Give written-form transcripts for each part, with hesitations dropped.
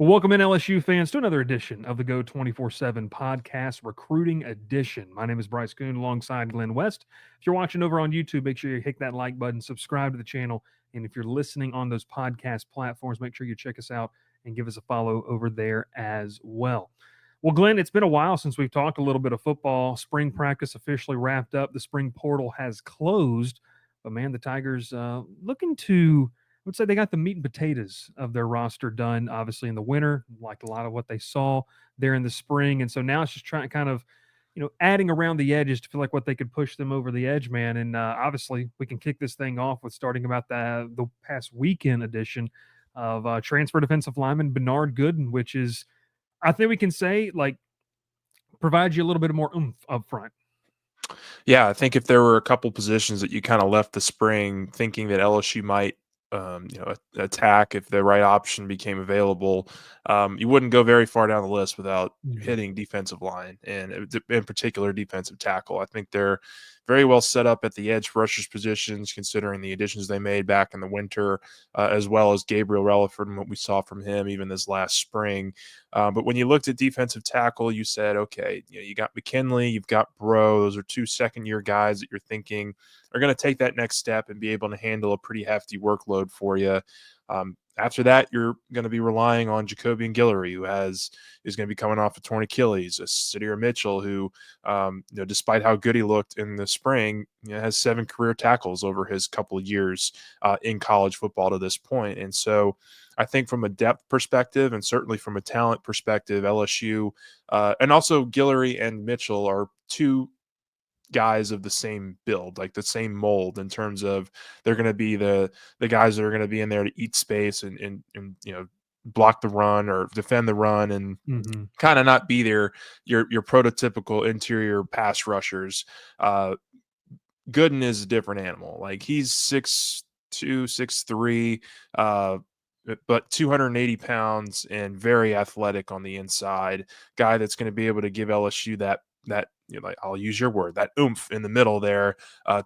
Well, welcome in LSU fans to another edition of the Go 24/7 podcast recruiting edition. My name is Bryce Koon alongside Glen West. If you're watching over on YouTube, make sure you hit that like button, subscribe to the channel, and if you're listening on those podcast platforms, make sure you check us out and give us a follow over there as well. Well, Glenn, it's been a while since we've talked a little bit of football. Spring practice officially wrapped up. The spring portal has closed, but man, the Tigers looking to I would say they got the meat and potatoes of their roster done, obviously in the winter, like a lot of what they saw there in the spring. And so now it's just trying kind of, adding around the edges to feel like what they could push them over the edge, man. And obviously we can kick this thing off with starting about the past weekend edition of transfer defensive lineman Bernard Gooden, which is, I think we can say, like, provides you a little bit more oomph up front. Yeah, I think if there were a couple positions that you kind of left the spring thinking that LSU might, attack if the right option became available, you wouldn't go very far down the list without hitting defensive line and in particular defensive tackle. I think they're very well set up at the edge rushers positions, considering the additions they made back in the winter, as well as Gabriel Relaford and what we saw from him even this last spring. But when you looked at defensive tackle, you said, okay, you got McKinley, you've got Bro. Those are two second-year guys that you're thinking are going to take that next step and be able to handle a pretty hefty workload for you. After that, you're going to be relying on Jacobian Guillory, who is going to be coming off a torn Achilles. Sadir Mitchell, who, despite how good he looked in the spring, has 7 career tackles over his couple of years in college football to this point. And so I think from a depth perspective and certainly from a talent perspective, LSU and also Guillory and Mitchell are two guys of the same build, like the same mold in terms of they're going to be the guys that are going to be in there to eat space and block the run or defend the run and kind of not be there your prototypical interior pass rushers. Gooden is a different animal. Like he's 6'2", 6'3", but 280 pounds and very athletic on the inside. Guy that's going to be able to give LSU that like I'll use your word, that oomph in the middle there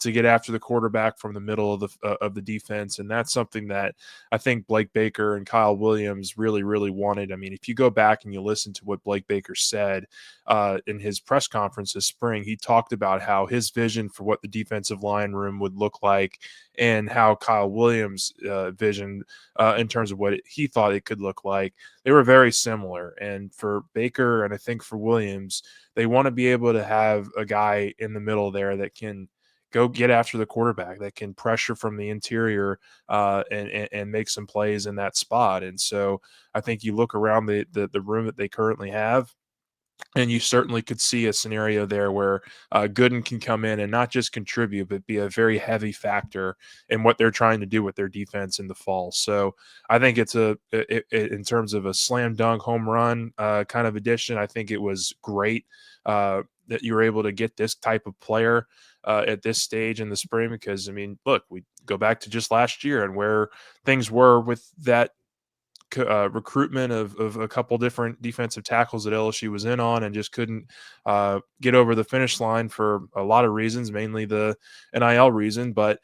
to get after the quarterback from the middle of the defense, and that's something that I think Blake Baker and Kyle Williams really wanted. I mean, if you go back and you listen to what Blake Baker said in his press conference this spring, he talked about how his vision for what the defensive line room would look like and how Kyle Williams' vision in terms of what he thought it could look like. They were very similar, and for Baker and I think for Williams, they want to be able to have a guy in the middle there that can go get after the quarterback, that can pressure from the interior and make some plays in that spot. And so I think you look around the room that they currently have, and you certainly could see a scenario there where Gooden can come in and not just contribute, but be a very heavy factor in what they're trying to do with their defense in the fall. So I think it's in terms of a slam dunk home run kind of addition, I think it was great that you were able to get this type of player at this stage in the spring. Because, I mean, look, we go back to just last year and where things were with that recruitment of a couple different defensive tackles that LSU was in on and just couldn't get over the finish line for a lot of reasons, mainly the NIL reason. But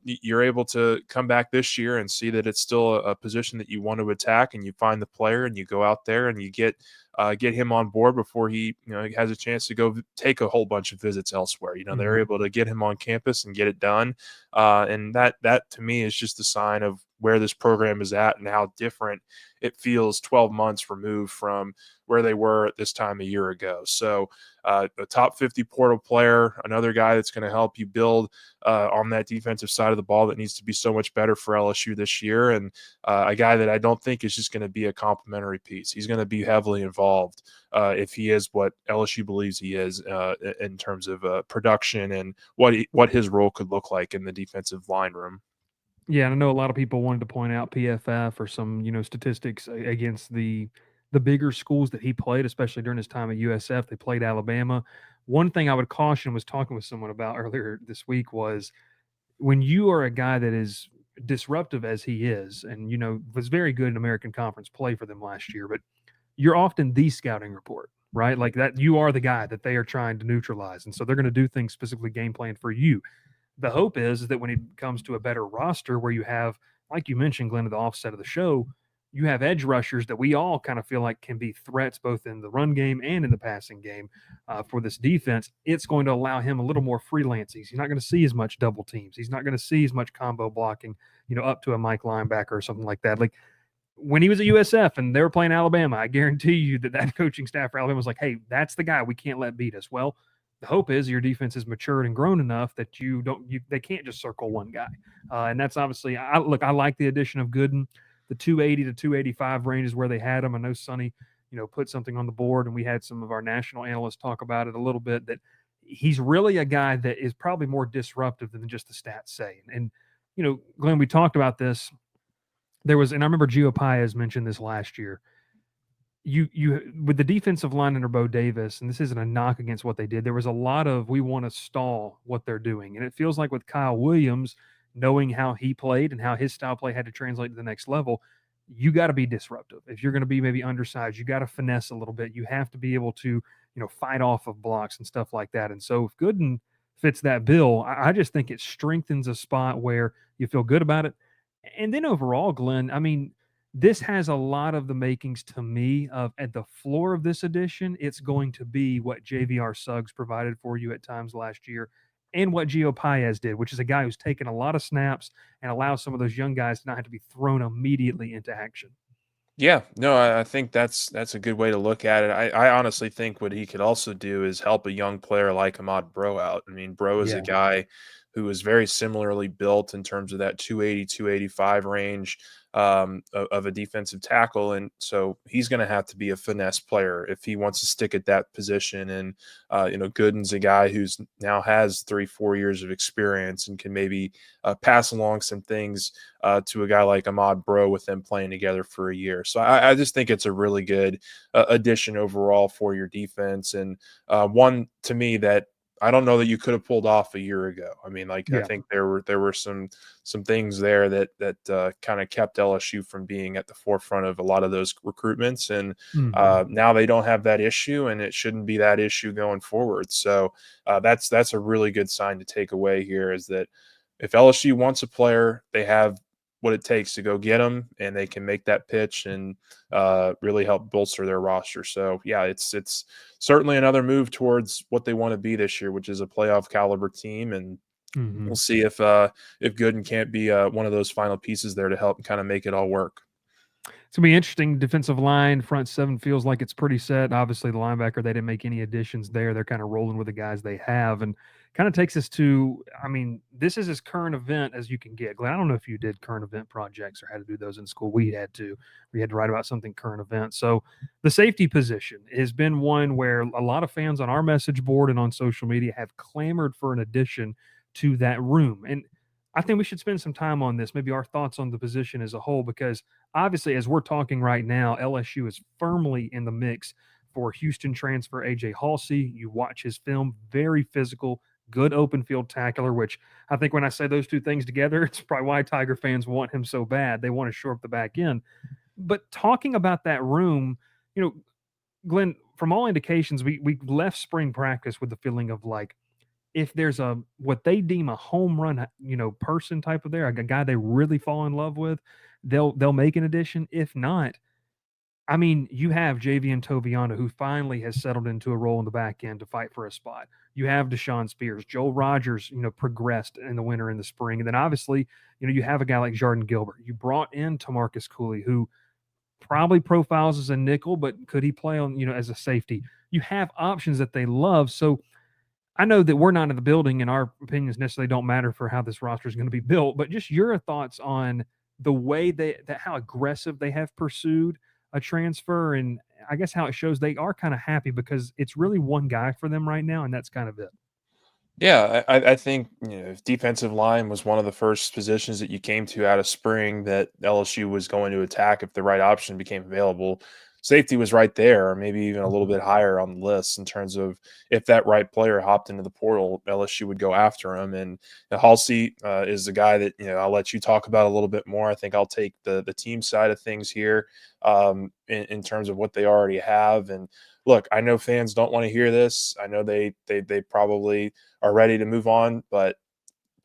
you're able to come back this year and see that it's still a position that you want to attack, and you find the player and you go out there and you get him on board before he has a chance to go take a whole bunch of visits elsewhere. They're able to get him on campus and get it done. And that to me is just a sign of where this program is at and how different it feels 12 months removed from where they were at this time a year ago. So a top 50 portal player, another guy that's going to help you build on that defensive side of the ball that needs to be so much better for LSU this year, and a guy that I don't think is just going to be a complimentary piece. He's going to be heavily involved if he is what LSU believes he is in terms of production and what his role could look like in the defensive line room. Yeah, and I know a lot of people wanted to point out PFF or some, statistics against the bigger schools that he played, especially during his time at USF. They played Alabama. One thing I would caution was talking with someone about earlier this week was when you are a guy that is disruptive as he is, and was very good in American Conference play for them last year, but you're often the scouting report, right? Like that, you are the guy that they are trying to neutralize, and so they're going to do things specifically game plan for you. The hope is that when it comes to a better roster where you have, like you mentioned, Glenn, at the offset of the show, you have edge rushers that we all kind of feel like can be threats both in the run game and in the passing game for this defense. It's going to allow him a little more freelancing. He's not going to see as much double teams. He's not going to see as much combo blocking, up to a Mike linebacker or something like that. Like when he was at USF and they were playing Alabama, I guarantee you that coaching staff for Alabama was like, hey, that's the guy we can't let beat us. Well, the hope is your defense is matured and grown enough that they can't just circle one guy. And that's obviously, I like the addition of Gooden. The 280 to 285 range is where they had him. I know Sonny, put something on the board, and we had some of our national analysts talk about it a little bit, that he's really a guy that is probably more disruptive than just the stats say. And Glenn, we talked about this. There was, and I remember Gio Paez mentioned this last year. You with the defensive line under Bo Davis, and this isn't a knock against what they did. There was a lot of we want to stall what they're doing, and it feels like with Kyle Williams, knowing how he played and how his style play had to translate to the next level, you got to be disruptive. If you're going to be maybe undersized, you got to finesse a little bit. You have to be able to fight off of blocks and stuff like that. And so if Gooden fits that bill, I just think it strengthens a spot where you feel good about it. And then overall, Glenn, I mean, this has a lot of the makings to me of at the floor of this edition, it's going to be what JVR Suggs provided for you at times last year and what Gio Paez did, which is a guy who's taken a lot of snaps and allows some of those young guys to not have to be thrown immediately into action. Yeah, no, I think that's a good way to look at it. I honestly think what he could also do is help a young player like Ahmad Bro out. I mean, Bro is a Yeah. guy who is very similarly built in terms of that 280, 285 range of a defensive tackle. And so he's going to have to be a finesse player if he wants to stick at that position. And, Gooden's a guy who's now has 3-4 years of experience and can maybe pass along some things to a guy like Ahmad Bro with them playing together for a year. So I just think it's a really good addition overall for your defense, and one to me that I don't know that you could have pulled off a year ago. I mean, like I Yeah. think there were some things there that kind of kept LSU from being at the forefront of a lot of those recruitments, and now they don't have that issue, and it shouldn't be that issue going forward. So that's a really good sign to take away here, is that if LSU wants a player, they have what it takes to go get them, and they can make that pitch and really help bolster their roster. So yeah, it's certainly another move towards what they want to be this year, which is a playoff caliber team. And we'll see if Gooden can't be one of those final pieces there to help kind of make it all work. It's gonna be interesting. Defensive line, front seven feels like it's pretty set. Obviously, the linebacker, they didn't make any additions there. They're kind of rolling with the guys they have, and kind of takes us to. I mean, this is as current event as you can get. Glenn, I don't know if you did current event projects or had to do those in school. We had to. We had to write about something current event. So, the safety position has been one where a lot of fans on our message board and on social media have clamored for an addition to that room, and I think we should spend some time on this. Maybe our thoughts on the position as a whole, because obviously, as we're talking right now, LSU is firmly in the mix for Houston transfer AJ Halsey. You watch his film, very physical, good open field tackler, which I think when I say those two things together, it's probably why Tiger fans want him so bad. They want to shore up the back end. But talking about that room, you know, Glenn, from all indications, we left spring practice with the feeling of like, if there's a what they deem a home run, person type of there, a guy they really fall in love with, they'll make an addition. If not, I mean, you have Javian Toviano, who finally has settled into a role in the back end to fight for a spot. You have Deshaun Spears, Joel Rogers, progressed in the winter and the spring, and then obviously, you have a guy like Jordan Gilbert. You brought in Tamarcus Cooley, who probably profiles as a nickel, but could he play on, as a safety? You have options that they love, so I know that we're not in the building and our opinions necessarily don't matter for how this roster is going to be built, but just your thoughts on the way how aggressive they have pursued a transfer, and I guess how it shows they are kind of happy because it's really one guy for them right now, and that's kind of it. Yeah, I think if defensive line was one of the first positions that you came to out of spring that LSU was going to attack if the right option became available. Safety was right there, or maybe even a little bit higher on the list in terms of if that right player hopped into the portal, LSU would go after him. And Halsey is the guy that I'll let you talk about a little bit more. I think I'll take the team side of things here in terms of what they already have. And look, I know fans don't want to hear this. I know they probably are ready to move on, but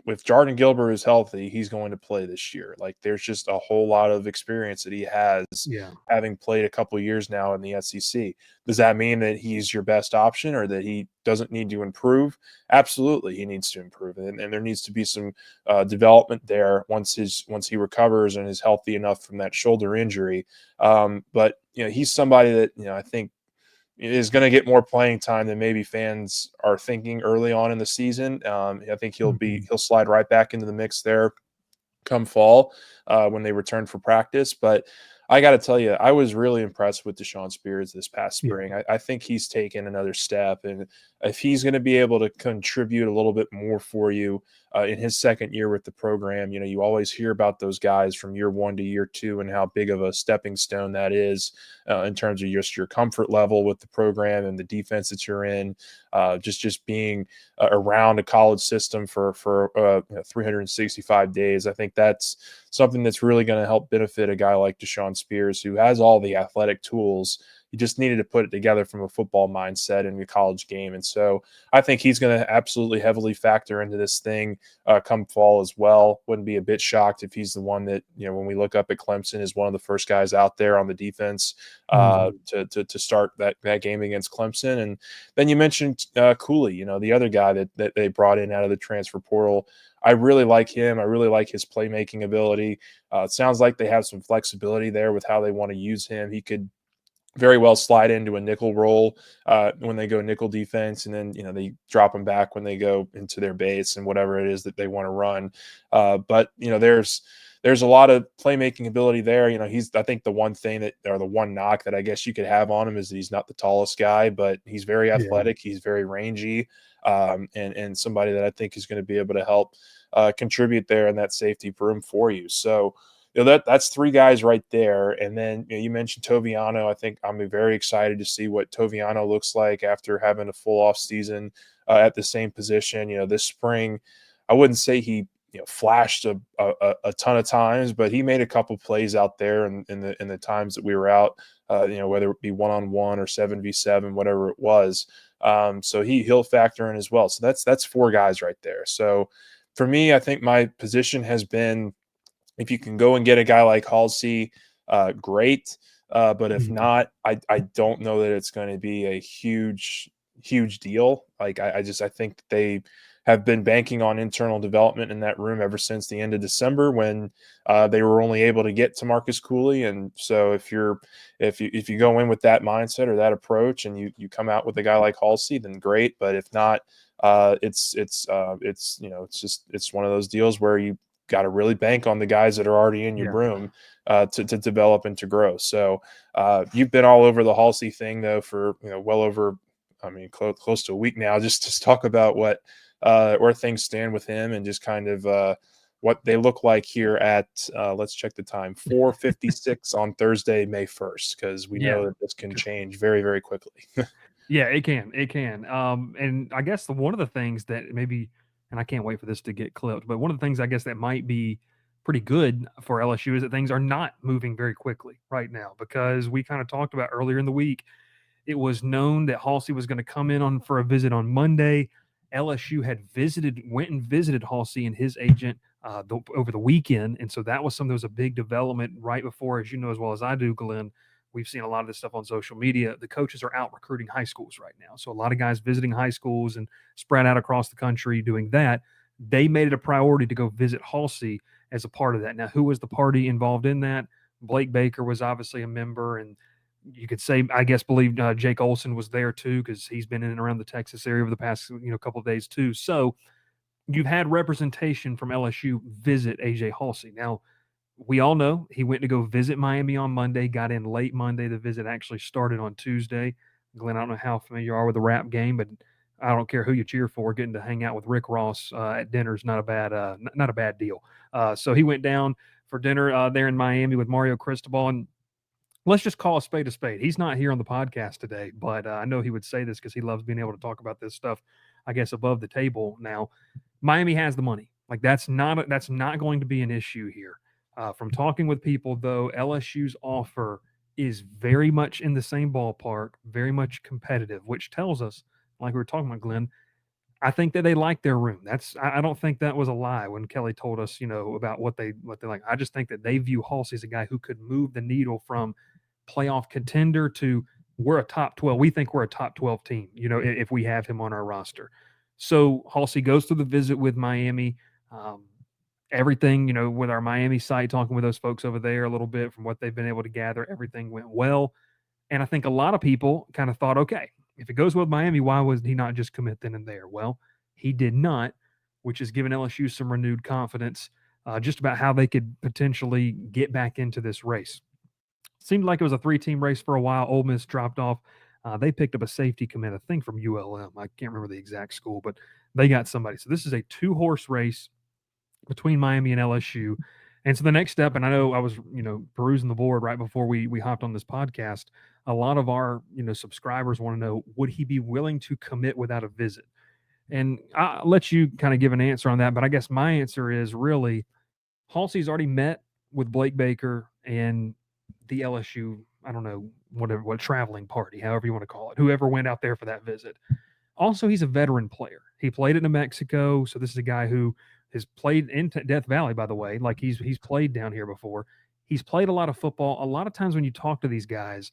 if Jordan Gilbert is healthy, he's going to play this year. Like there's just a whole lot of experience that he has Yeah. having played a couple years now in the SEC. Does that mean that he's your best option or that he doesn't need to improve? Absolutely, he needs to improve, and there needs to be some development there once he recovers and is healthy enough from that shoulder injury. But he's somebody that I think is going to get more playing time than maybe fans are thinking early on in the season. I think Mhm. he'll slide right back into the mix there come fall when they return for practice. But I got to tell you, I was really impressed with Deshaun Spears this past Yeah. spring. I think he's taken another step, and if he's going to be able to contribute a little bit more for you in his second year with the program, you always hear about those guys from year 1 to year 2 and how big of a stepping stone that is in terms of just your comfort level with the program and the defense that you're in. Just being around a college system for 365 days. I think that's something that's really going to help benefit a guy like Deshaun Spears, who has all the athletic tools. He just needed to put it together from a football mindset in the college game. And so I think he's going to absolutely heavily factor into this thing come fall as well. Wouldn't be a bit shocked if he's the one that, when we look up at Clemson, is one of the first guys out there on the defense Mhm. to start that game against Clemson. And then you mentioned Cooley, the other guy that they brought in out of the transfer portal. I really like him. I really like his playmaking ability. It sounds like they have some flexibility there with how they want to use him. He could very well slide into a nickel role when they go nickel defense, and then they drop him back when they go into their base and whatever it is that they want to run. But there's a lot of playmaking ability there. I think the one thing that, or the one knock that I guess you could have on him, is that he's not the tallest guy, but he's very Yeah. athletic. He's very rangy, and somebody that I think is going to be able to help contribute there in that safety room for you. So that's three guys right there. And then you mentioned Toviano. I think I'm very excited to see what Toviano looks like after having a full off season at the same position. This spring, I wouldn't say he flashed a ton of times, but he made a couple plays out there in the times that we were out. Whether it be 1-on-1 or 7v7, whatever it was. So he'll factor in as well. So that's four guys right there. So for me, I think my position has been, if you can go and get a guy like Halsey, great. But if Mhm. not, I don't know that it's going to be a huge deal. Like I think that they have been banking on internal development in that room ever since the end of December, when they were only able to get to Marcus Cooley. And so if you go in with that mindset or that approach, and you come out with a guy like Halsey, then great. But if not, it's one of those deals where you got to really bank on the guys that are already in your Yeah. room to develop and to grow. So you've been all over the Halsey thing though for well over, I mean, close to a week now, just to talk about where things stand with him, and just kind of what they look like here at let's check the time, 4:56 on Thursday, May 1st, because we Yeah. know that this can change very, very quickly. Yeah, it can. It can. And I guess one of the things that maybe, and I can't wait for this to get clipped, but one of the things I guess that might be pretty good for LSU is that things are not moving very quickly right now, because we kind of talked about earlier in the week. It was known that Halsey was going to come in on for a visit on Monday. LSU had went and visited Halsey and his agent over the weekend, and so that was something that was a big development right before, as you know as well as I do, Glenn. We've seen a lot of this stuff on social media. The coaches are out recruiting high schools right now, so a lot of guys visiting high schools and spread out across the country doing that. They made it a priority to go visit Halsey as a part of that. Now, who was the party involved in that? Blake Baker was obviously a member, and you could say, I guess, believe Jake Olson was there too, because he's been in and around the Texas area over the past couple of days too. So you've had representation from LSU visit AJ Halsey. Now we all know he went to go visit Miami on Monday, got in late Monday. The visit actually started on Tuesday. Glenn, I don't know how familiar you are with the rap game, but I don't care who you cheer for. Getting to hang out with Rick Ross at dinner is not a bad deal. So he went down for dinner there in Miami with Mario Cristobal, and let's just call a spade a spade. He's not here on the podcast today, but I know he would say this because he loves being able to talk about this stuff, I guess, above the table. Now, Miami has the money. Like that's not going to be an issue here. From talking with people, though, LSU's offer is very much in the same ballpark, very much competitive, which tells us, like we were talking about, Glenn, I think that they like their room. I don't think that was a lie when Kelly told us, about what they like. I just think that they view Halsey as a guy who could move the needle from playoff contender to we're a top 12. We think we're a top 12 team, if we have him on our roster. So Halsey goes through the visit with Miami. Um, Everything, with our Miami site, talking with those folks over there a little bit from what they've been able to gather, everything went well. And I think a lot of people kind of thought, okay, if it goes well with Miami, why was he not just commit then and there? Well, he did not, which has given LSU some renewed confidence just about how they could potentially get back into this race. Seemed like it was a three-team race for a while. Ole Miss dropped off. They picked up a safety commit, I think from ULM. I can't remember the exact school, but they got somebody. So this is a two-horse race between Miami and LSU. And so the next step, and I know I was, perusing the board right before we hopped on this podcast. A lot of our, subscribers want to know, would he be willing to commit without a visit? And I'll let you kind of give an answer on that. But I guess my answer is really Halsey's already met with Blake Baker and the LSU, I don't know, what traveling party, however you want to call it, whoever went out there for that visit. Also, he's a veteran player. He played at New Mexico, so this is a guy who has played in Death Valley, by the way. Like he's played down here before. He's played a lot of football. A lot of times when you talk to these guys,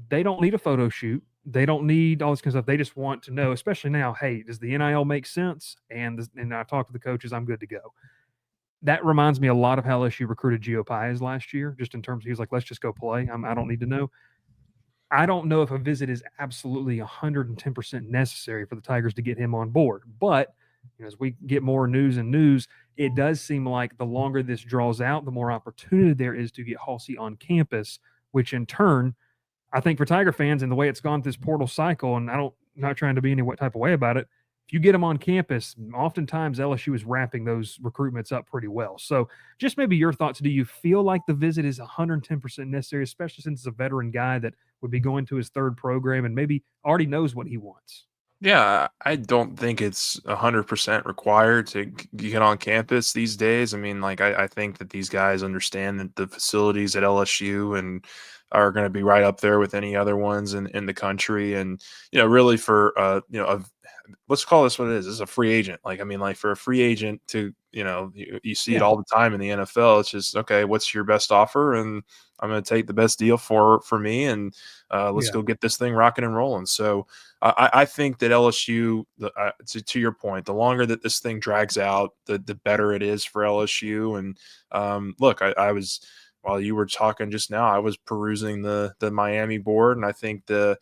they don't need a photo shoot. They don't need all this kind of stuff. They just want to know, especially now, hey, does the NIL make sense? And I talk to the coaches, I'm good to go. That reminds me a lot of how LSU recruited Gio Paez last year, just in terms of he was like, let's just go play. I don't need to know. I don't know if a visit is absolutely 110% necessary for the Tigers to get him on board. But as we get more news, it does seem like the longer this draws out, the more opportunity there is to get Halsey on campus, which in turn, I think for Tiger fans and the way it's gone this portal cycle, and not trying to be any type of way about it, if you get them on campus, oftentimes LSU is wrapping those recruitments up pretty well. So just maybe your thoughts. Do you feel like the visit is 110% necessary, especially since it's a veteran guy that would be going to his third program and maybe already knows what he wants? Yeah, I don't think it's 100% required to get on campus these days. I mean, like I think that these guys understand that the facilities at LSU and are going to be right up there with any other ones in the country. And really for let's call this what it is. This is a free agent. Like I mean, like for a free agent to you see it Yeah, all the time in the NFL. It's just okay. What's your best offer? And I'm going to take the best deal for me. And let's yeah, go get this thing rocking and rolling. So. I think that LSU, to your point, the longer that this thing drags out, the better it is for LSU. And look, I was while you were talking just now, I was perusing the Miami board, and I think the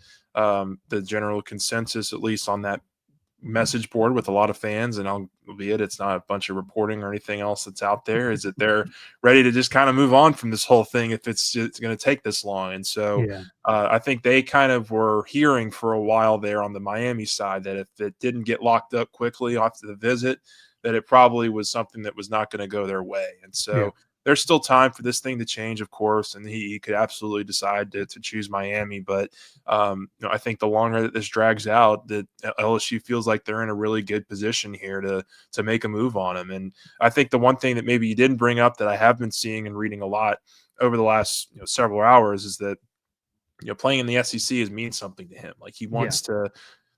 general consensus, at least on that message board with a lot of fans, and albeit it's not a bunch of reporting or anything else that's out there, is that they're ready to just kind of move on from this whole thing if it's going to take this long. And so yeah, I think they kind of were hearing for a while there on the Miami side that if it didn't get locked up quickly after the visit, that it probably was something that was not going to go their way. And yeah, so there's still time for this thing to change, of course, and he could absolutely decide to choose Miami. But I think the longer that this drags out, that LSU feels like they're in a really good position here to make a move on him. And I think the one thing that maybe you didn't bring up that I have been seeing and reading a lot over the last several hours is that playing in the SEC means something to him. Like he yeah, wants to,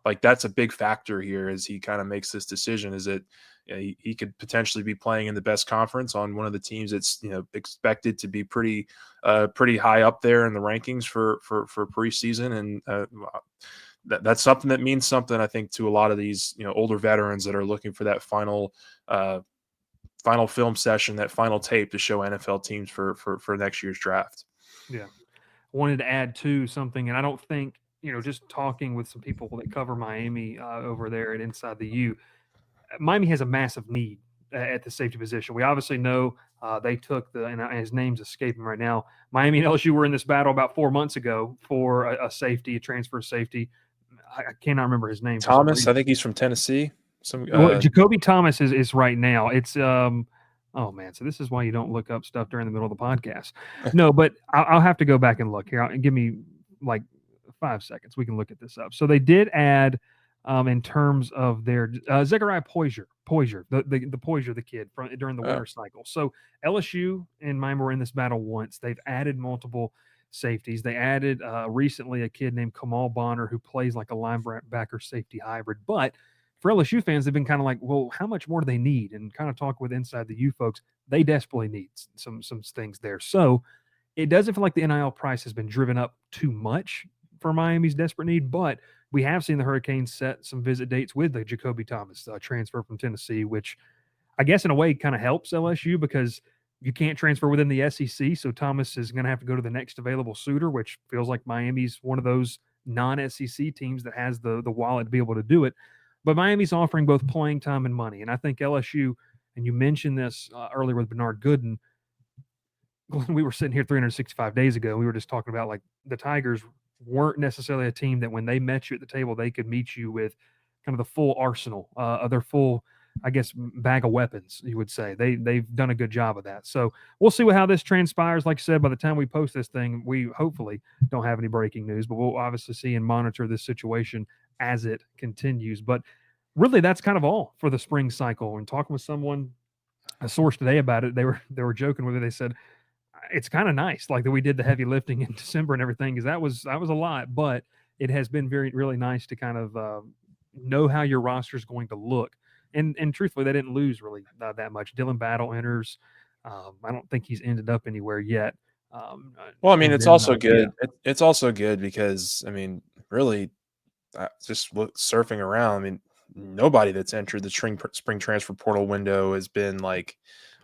like that's a big factor here as he kind of makes this decision. Is that he could potentially be playing in the best conference on one of the teams that's expected to be pretty high up there in the rankings for preseason, and that's something that means something, I think, to a lot of these older veterans that are looking for that final film session, that final tape to show NFL teams for next year's draft. yeah. Wanted to add to something, and I don't think just talking with some people that cover Miami over there at Inside the U, Miami has a massive need at the safety position. We obviously know they took and his name's escaping right now. Miami and LSU were in this battle about 4 months ago for a safety, a transfer safety. I cannot remember his name for some Thomas, I reason. think he's from Tennessee. Some Well, Jacoby Thomas is right now. It's oh man, so this is why you don't look up stuff during the middle of the podcast. No, but I'll have to go back and look here. Give me like 5 seconds. We can look at this up. So they did add in terms of their Zechariah Poisier, the Poisier, the kid from during the winter cycle. So LSU and Miami were in this battle once. They've added multiple safeties. They added recently a kid named Kamal Bonner who plays like a linebacker safety hybrid, but for LSU fans, they've been kind of like, well, how much more do they need? And kind of talk with inside the U folks, they desperately need some things there. So it doesn't feel like the NIL price has been driven up too much for Miami's desperate need, but we have seen the Hurricanes set some visit dates with the Jacoby Thomas transfer from Tennessee, which I guess in a way kind of helps LSU because you can't transfer within the SEC. So Thomas is going to have to go to the next available suitor, which feels like Miami's one of those non-SEC teams that has the wallet to be able to do it. But Miami's offering both playing time and money, and I think LSU. And you mentioned this earlier with Bernard Gooden. We were sitting here 365 days ago. We were just talking about like the Tigers weren't necessarily a team that when they met you at the table, they could meet you with kind of the full arsenal of their full, I guess, bag of weapons. You would say they've done a good job of that. So we'll see how this transpires. Like I said, by the time we post this thing, we hopefully don't have any breaking news, but we'll obviously see and monitor this situation as it continues. But really, that's kind of all for the spring cycle. And talking with someone, a source today about it, they were joking with it. They said it's kind of nice, like that we did the heavy lifting in December and everything, because that was a lot. But it has been really nice to kind of know how your roster is going to look. And truthfully, they didn't lose really that much. Dylan Battle enters. I don't think he's ended up anywhere yet. Well, I mean, and it's then also yeah, good. It's also good because, I mean, really, surfing around. I mean, nobody that's entered the spring transfer portal window has been like,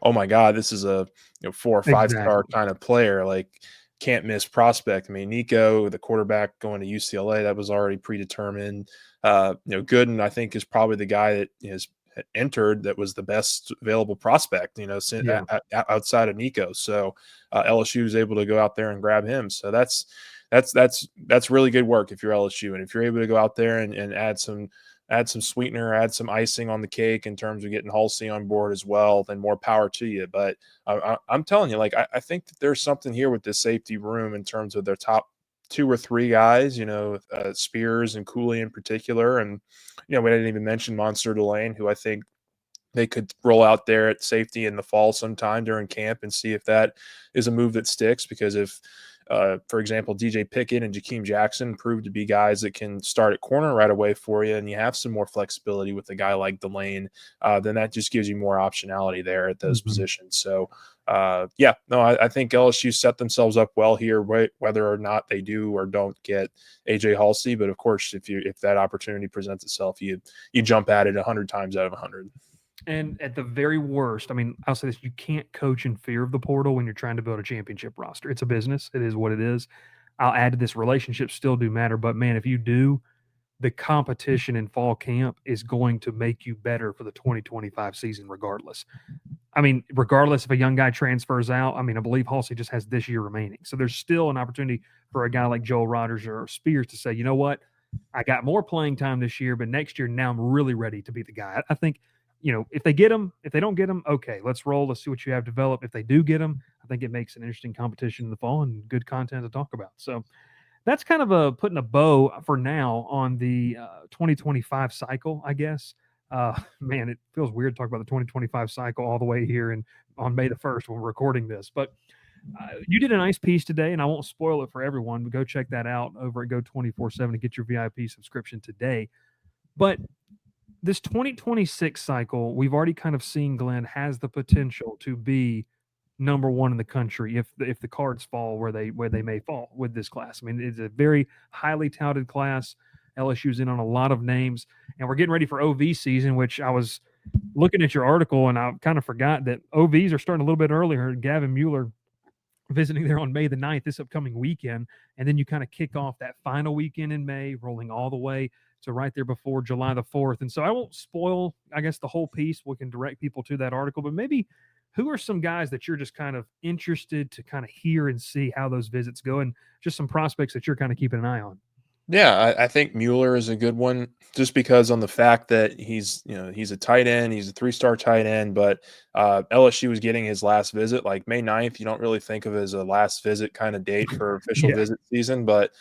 oh my God, this is a 4 or 5 star exactly. kind of player. Like, can't miss prospect. I mean, Nico, the quarterback going to UCLA, that was already predetermined. Gooden, I think, is probably the guy that is entered that was the best available prospect, Yeah. outside of Nico. So LSU was able to go out there and grab him. So that's really good work if you're LSU, and if you're able to go out there and add some sweetener, add some icing on the cake in terms of getting Halsey on board as well, then more power to you. But I'm telling you, like I think that there's something here with this safety room in terms of their top 2 or 3 guys, Spears and Cooley in particular, and we didn't even mention Monster Delane, who I think they could roll out there at safety in the fall sometime during camp and see if that is a move that sticks. Because if, for example, DJ Pickett and Jakeem Jackson prove to be guys that can start at corner right away for you, and you have some more flexibility with a guy like Delane, then that just gives you more optionality there at those Mhm. positions. So, I think LSU set themselves up well here, whether or not they do or don't get AJ Halsey. But of course, if that opportunity presents itself, you jump at it 100 times out of 100. And at the very worst, I mean, I'll say this: you can't coach in fear of the portal when you're trying to build a championship roster. It's a business. It is what it is. I'll add to this: relationships still do matter, but man, if you do, the competition in fall camp is going to make you better for the 2025 season, regardless. I mean, regardless if a young guy transfers out, I mean, I believe Halsey just has this year remaining. So there's still an opportunity for a guy like Joel Rodgers or Spears to say, you know what, I got more playing time this year, but next year now I'm really ready to be the guy. I think, if they get him, if they don't get him, okay, let's roll. Let's see what you have developed. If they do get him, I think it makes an interesting competition in the fall and good content to talk about. So that's kind of a putting a bow for now on the 2025 cycle, I guess. Man, it feels weird to talk about the 2025 cycle all the way here and on May the 1st when we're recording this. But you did a nice piece today, and I won't spoil it for everyone, but go check that out over at Go 24/7 to get your VIP subscription today. But this 2026 cycle, we've already kind of seen Glenn has the potential to be number one in the country if the cards fall where they may fall with this class. I mean, it's a very highly touted class. LSU's in on a lot of names, and we're getting ready for OV season, which I was looking at your article and I kind of forgot that OVs are starting a little bit earlier. Gavin Mueller visiting there on May the 9th, this upcoming weekend. And then you kind of kick off that final weekend in May, rolling all the way to right there before July the 4th. And so I won't spoil, I guess, the whole piece. We can direct people to that article, but maybe who are some guys that you're just kind of interested to kind of hear and see how those visits go and just some prospects that you're kind of keeping an eye on? Yeah, I think Mueller is a good one just because on the fact that he's a tight end, he's a 3-star tight end, but LSU was getting his last visit like May 9th. You don't really think of it as a last visit kind of date for official Yeah. visit season, but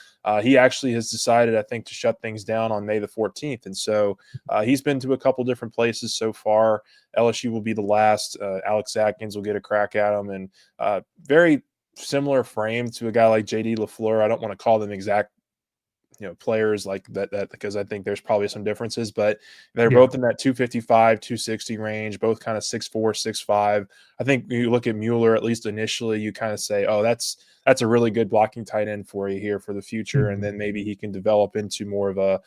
he actually has decided, I think, to shut things down on May the 14th. And so he's been to a couple different places so far. LSU will be the last. Alex Atkins will get a crack at him, and very similar frame to a guy like JD LaFleur. I don't want to call them players like that because I think there's probably some differences, but they're Yeah. both in that 255, 260 range, both kind of 6'4", 6'5". I think you look at Mueller, at least initially, you kind of say, oh, that's a really good blocking tight end for you here for the future, and Mhm. then maybe he can develop into more of a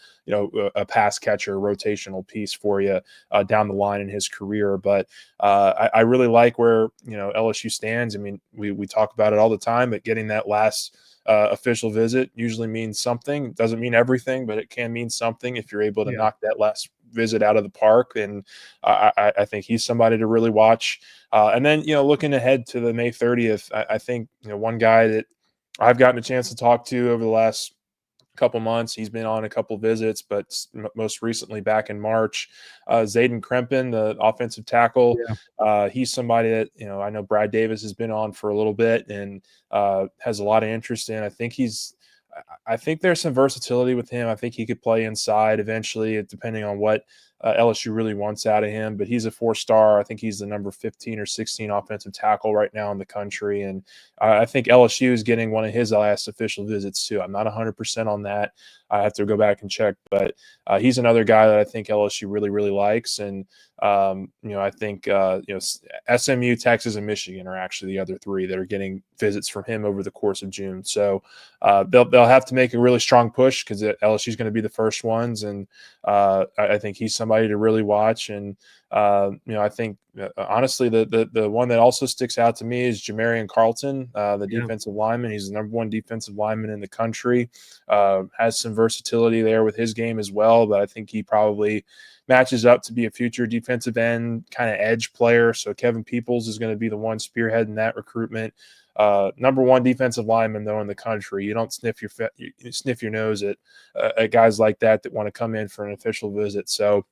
pass catcher, rotational piece for you down the line in his career. But I really like where LSU stands. I mean, we talk about it all the time, but getting that last official visit usually means something. It doesn't mean everything, but it can mean something if you're able to Yeah. knock that last visit out of the park. And I think he's somebody to really watch. And then, looking ahead to the May 30th, I think, one guy that I've gotten a chance to talk to over the last couple months. He's been on a couple visits, but most recently back in March, Zayden Krempin, the offensive tackle. Yeah. He's somebody that I know Brad Davis has been on for a little bit and has a lot of interest in. I think there's some versatility with him. I think he could play inside eventually, depending on what LSU really wants out of him. But he's a 4-star. I think he's the number 15 or 16 offensive tackle right now in the country. And I think LSU is getting one of his last official visits too. I'm not 100% on that. I have to go back and check. But he's another guy that I think LSU really, really likes. And, I think, SMU, Texas, and Michigan are actually the other three that are getting visits from him over the course of June. So they'll have to make a really strong push because LSU is going to be the first ones, and I think he's somebody to really watch. And I think honestly the one that also sticks out to me is Jamarian Carlton, the Yeah. defensive lineman. He's the number one defensive lineman in the country. Has some versatility there with his game as well, but I think he probably matches up to be a future defensive end kind of edge player. So Kevin Peoples is going to be the one spearheading that recruitment. Number one defensive lineman though in the country. You don't sniff your nose at guys like that want to come in for an official visit. So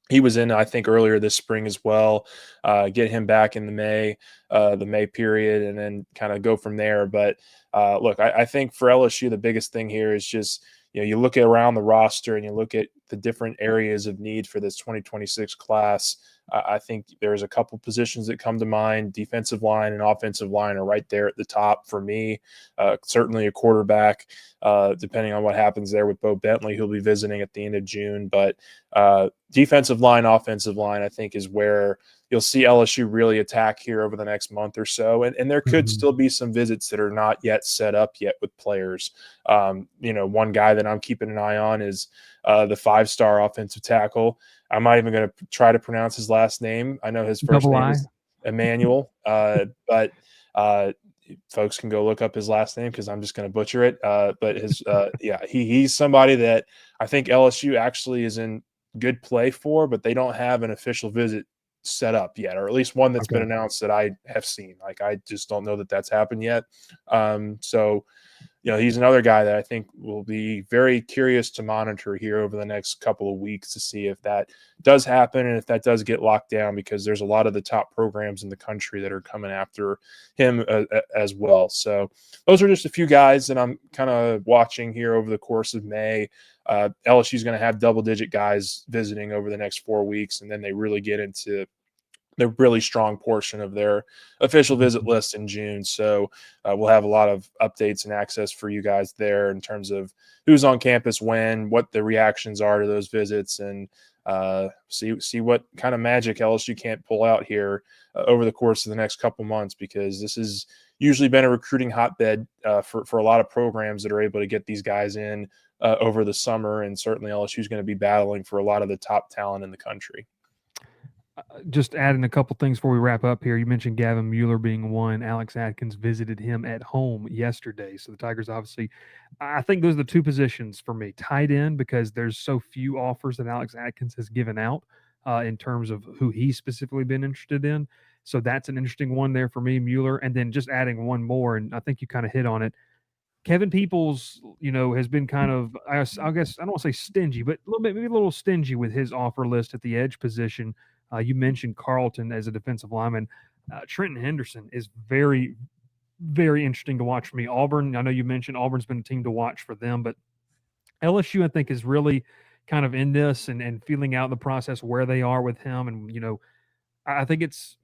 he was in, I think, earlier this spring as well. Get him back in the May period, and then kind of go from there. But look, I think for LSU, the biggest thing here is just you look at around the roster and you look at the different areas of need for this 2026 class. I think there's a couple positions that come to mind. Defensive line and offensive line are right there at the top for me. Certainly a quarterback, depending on what happens there with Bo Bentley, who'll be visiting at the end of June. But defensive line, offensive line, I think is where you'll see LSU really attack here over the next month or so. And there could Mhm. still be some visits that are not yet set up yet with players. One guy that I'm keeping an eye on is the 5-star offensive tackle. I'm not even going to try to pronounce his last name. I know his first Double name I. is Emmanuel, but uh, folks can go look up his last name because I'm just going to butcher it. But he's somebody that I think LSU actually is in good play for, but they don't have an official visit set up yet, or at least one that's been Okay. announced that I have seen. Like I just don't know that that's happened yet. So he's another guy that I think will be very curious to monitor here over the next couple of weeks to see if that does happen and if that does get locked down, because there's a lot of the top programs in the country that are coming after him as well. So those are just a few guys that I'm kind of watching here over the course of May. LSU is going to have double-digit guys visiting over the next 4 weeks, and then they really get into the really strong portion of their official visit Mhm. list in June. So we'll have a lot of updates and access for you guys there in terms of who's on campus when, what the reactions are to those visits, and see what kind of magic LSU can't pull out here over the course of the next couple months, because this has usually been a recruiting hotbed for a lot of programs that are able to get these guys in over the summer, and certainly LSU is going to be battling for a lot of the top talent in the country. Just adding a couple things before we wrap up here. You mentioned Gavin Mueller being one. Alex Atkins visited him at home yesterday. So the Tigers obviously, I think those are the two positions for me. Tight end, because there's so few offers that Alex Atkins has given out in terms of who he's specifically been interested in. So that's an interesting one there for me, Mueller. And then just adding one more, and I think you kind of hit on it. Kevin Peoples, has been kind of, I guess, I don't want to say stingy, but a little bit, maybe a little stingy with his offer list at the edge position. You mentioned Carlton as a defensive lineman. Trenton Henderson is very, very interesting to watch for me. Auburn, I know you mentioned Auburn's been a team to watch for them, but LSU, I think, is really kind of in this and feeling out the process where they are with him. And, I think it's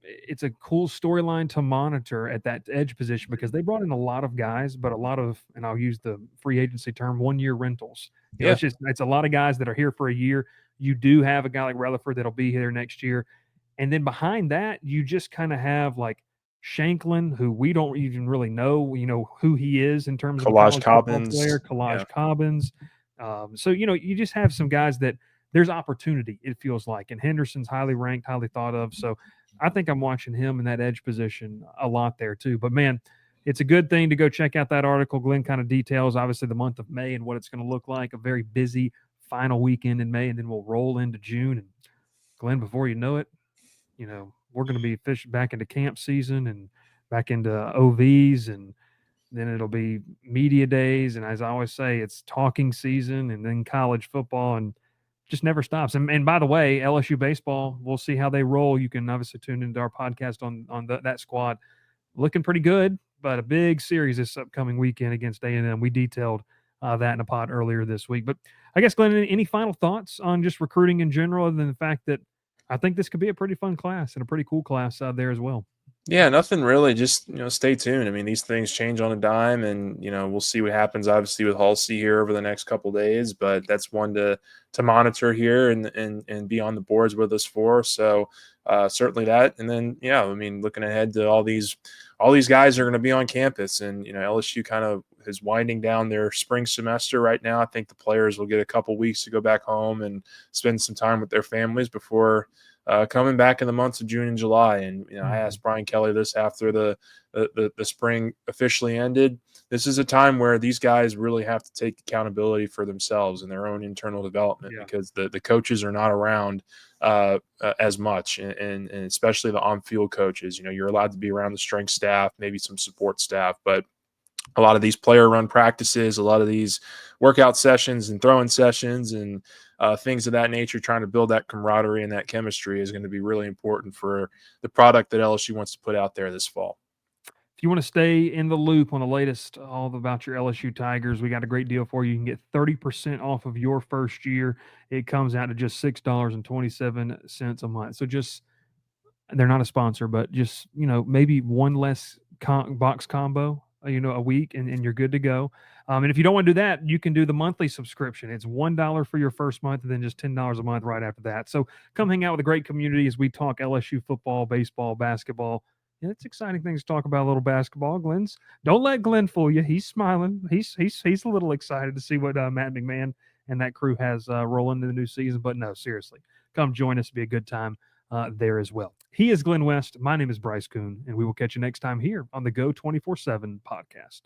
a cool storyline to monitor at that edge position because they brought in a lot of guys, but a lot of, and I'll use the free agency term, 1 year rentals. Yeah, It's a lot of guys that are here for a year. You do have a guy like Rutherford that'll be here next year, and then behind that, you just kind of have like Shanklin, who we don't even really know, who he is in terms of a Kalaj college football player. Cobbins. Yeah, Kalaj Cobbins. So you just have some guys that there's opportunity. It feels like, and Henderson's highly ranked, highly thought of. So I think I'm watching him in that edge position a lot there too. But man, it's a good thing to go check out that article. Glenn kind of details obviously the month of May and what it's going to look like. A very busy final weekend in May, and then we'll roll into June. And Glenn, before you know it, we're going to be back into camp season and back into OVs, and then it'll be media days. And as I always say, it's talking season and then college football, and just never stops. And by the way, LSU baseball, we'll see how they roll. You can obviously tune into our podcast on that squad. Looking pretty good, but a big series this upcoming weekend against A&M. We detailed that in a pod earlier this week. But I guess, Glenn, any final thoughts on just recruiting in general, other than the fact that I think this could be a pretty fun class and a pretty cool class out there as well? yeah, nothing really. Just stay tuned. I mean, these things change on a dime, and we'll see what happens. Obviously, with Halsey here over the next couple days, but that's one to monitor here and be on the boards with us for. So certainly that, and then yeah, I mean, looking ahead to all these guys are going to be on campus, and LSU kind of is winding down their spring semester right now. I think the players will get a couple weeks to go back home and spend some time with their families before coming back in the months of June and July. And I asked Brian Kelly this after the spring officially ended. This is a time where these guys really have to take accountability for themselves and their own internal development, Yeah. because the coaches are not around as much, and especially the on-field coaches. You're allowed to be around the strength staff, maybe some support staff, but a lot of these player run practices, a lot of these workout sessions and throwing sessions and things of that nature, trying to build that camaraderie and that chemistry is going to be really important for the product that LSU wants to put out there this fall. If you want to stay in the loop on the latest, all about your LSU Tigers, we got a great deal for you. You can get 30% off of your first year. It comes out to just $6.27 a month. So just, they're not a sponsor, but just, maybe one less box combo, a week, and you're good to go. And if you don't want to do that, you can do the monthly subscription. It's $1 for your first month, and then just $10 a month right after that. So come hang out with a great community as we talk LSU football, baseball, basketball. Yeah, it's exciting things to talk about. A little basketball. Don't let Glenn fool you. He's smiling. He's a little excited to see what Matt McMahon and that crew has rolling into the new season. But no, seriously, come join us. It'll be a good time there as well. He is Glenn West. My name is Bryce Koon, and we will catch you next time here on the Go 24/7 podcast.